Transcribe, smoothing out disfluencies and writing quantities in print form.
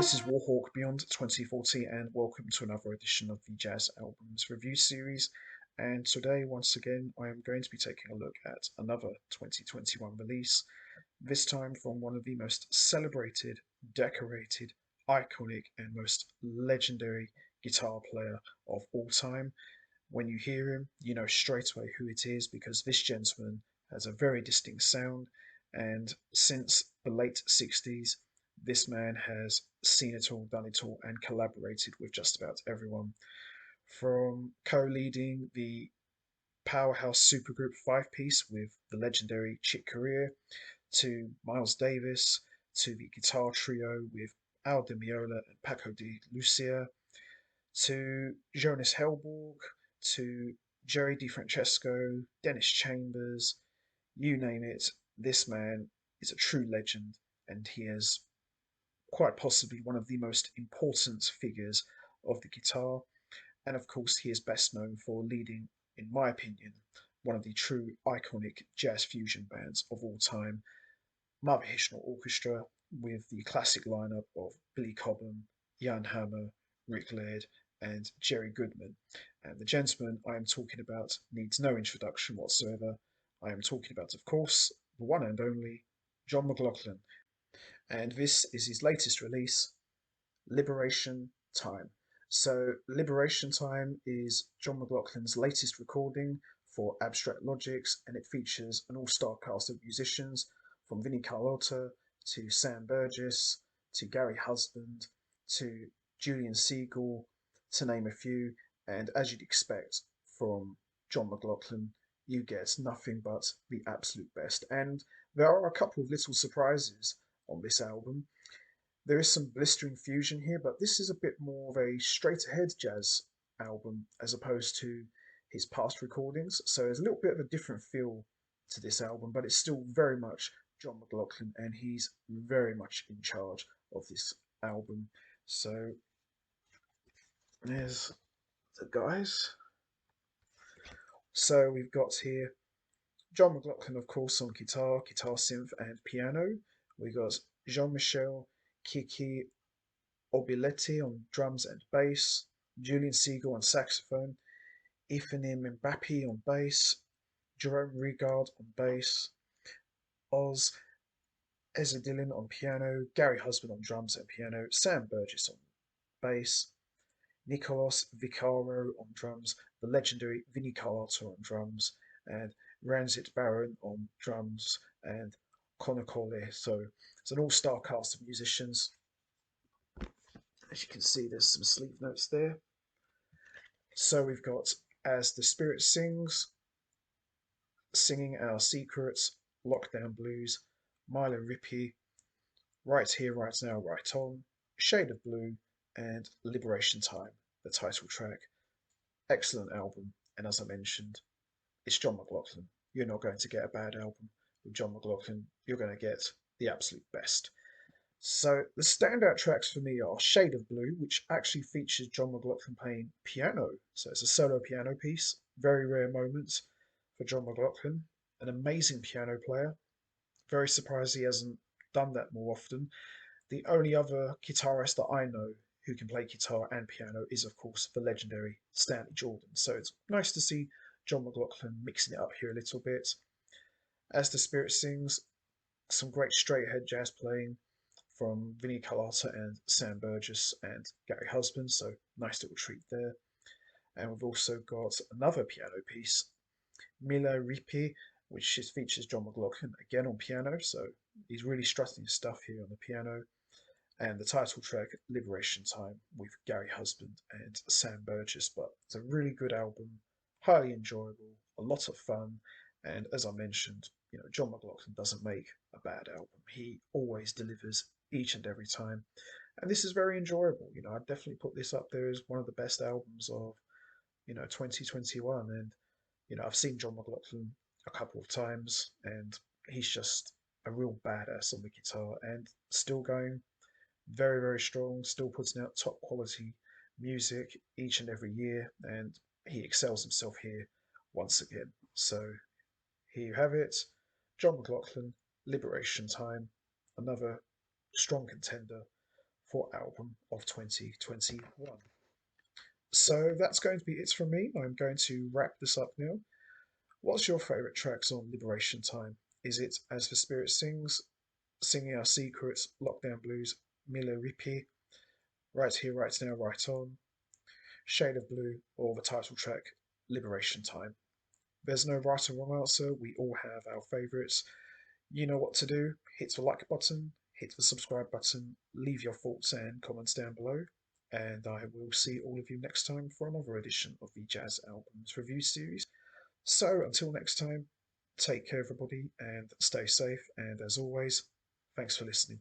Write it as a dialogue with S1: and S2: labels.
S1: This is Warhawk Beyond 2040, and welcome to another edition of the Jazz Albums Review Series. And today, once again, I am going to be taking a look at another 2021 release, this time from one of the most celebrated, decorated, iconic, and most legendary guitar player of all time. When you hear him, you know straight away who it is because this gentleman has a very distinct sound, and since the late 60s, this man has seen it all, done it all, and collaborated with just about everyone. From co leading the powerhouse supergroup five piece with the legendary Chick Corea, to Miles Davis, to the guitar trio with Al Di Meola and Paco de Lucia, to Jonas Hellborg, to Jerry DiFrancesco, Dennis Chambers, you name it, this man is a true legend, and he is quite possibly one of the most important figures of the guitar. And of course, he is best known for leading, in my opinion, one of the true iconic jazz fusion bands of all time, Mahavishnu Orchestra, with the classic lineup of Billy Cobham, Jan Hammer, Rick Laird, and Jerry Goodman. And the gentleman I am talking about needs no introduction whatsoever. I am talking about, of course, the one and only John McLaughlin. And this is his latest release, Liberation Time. So, Liberation Time is John McLaughlin's latest recording for Abstract Logics, and it features an all star cast of musicians from Vinnie Colaiuta to Sam Burgess to Gary Husband to Julian Siegel, to name a few. And as you'd expect from John McLaughlin, you get nothing but the absolute best. And there are a couple of little surprises on this album. There is some blistering fusion here, but this is a bit more of a straight ahead jazz album as opposed to his past recordings. So there's a little bit of a different feel to this album, but it's still very much John McLaughlin, and he's very much in charge of this album. So there's the guys. So we've got here John McLaughlin, of course, on guitar, guitar synth, and piano. We got Jean-Michel Kiki Aublette on drums and bass, Julian Siegel on saxophone, Ephraim Mbappe on bass, Jerome Rigard on bass, Oz Ezedilin on piano, Gary Husband on drums and piano, Sam Burgess on bass, Nicolas Vicaro on drums, the legendary Vinnie Colaiuta on drums, and Ranjit Barot on drums, and Connor Corley. So it's an all-star cast of musicians. As you can see, there's some sleeve notes there. So we've got As the Spirit Sings, Singing Our Secrets, Lockdown Blues, Milo Rippy, Right Here, Right Now, Right On, Shade of Blue, and Liberation Time, the title track. Excellent album, and as I mentioned, it's John McLaughlin. You're not going to get a bad album with John McLaughlin. You're going to get the absolute best. So the standout tracks for me are Shade of Blue, which actually features John McLaughlin playing piano. So it's a solo piano piece. Very rare moments for John McLaughlin. An amazing piano player. Very surprised he hasn't done that more often. The only other guitarist that I know who can play guitar and piano is, of course, the legendary Stanley Jordan. So it's nice to see John McLaughlin mixing it up here a little bit. As the Spirit Sings, some great straight ahead jazz playing from Vinnie Colaiuta and Sam Burgess and Gary Husband, so nice little treat there. And we've also got another piano piece, Mila Ripi, which features John McLaughlin again on piano, so he's really strutting his stuff here on the piano. And the title track, Liberation Time, with Gary Husband and Sam Burgess. But it's a really good album, highly enjoyable, a lot of fun, and as I mentioned, John McLaughlin doesn't make a bad album. He always delivers each and every time. And this is very enjoyable. I'd definitely put this up there as one of the best albums of, 2021. And, I've seen John McLaughlin a couple of times, and he's just a real badass on the guitar and still going very, very strong, still putting out top quality music each and every year. And he excels himself here once again. So here you have it. John McLaughlin, Liberation Time, another strong contender for album of 2021. So that's going to be it from me. I'm going to wrap this up now. What's your favourite tracks on Liberation Time? Is it As the Spirit Sings, Singing Our Secrets, Lockdown Blues, Mille Ripi, Right Here, Right Now, Right On, Shade of Blue, or the title track, Liberation Time? There's no right or wrong answer. We all have our favourites. You know what to do. Hit the like button, hit the subscribe button, leave your thoughts and comments down below. And I will see all of you next time for another edition of the Jazz Albums Review Series. So until next time, take care, everybody, and stay safe. And as always, thanks for listening.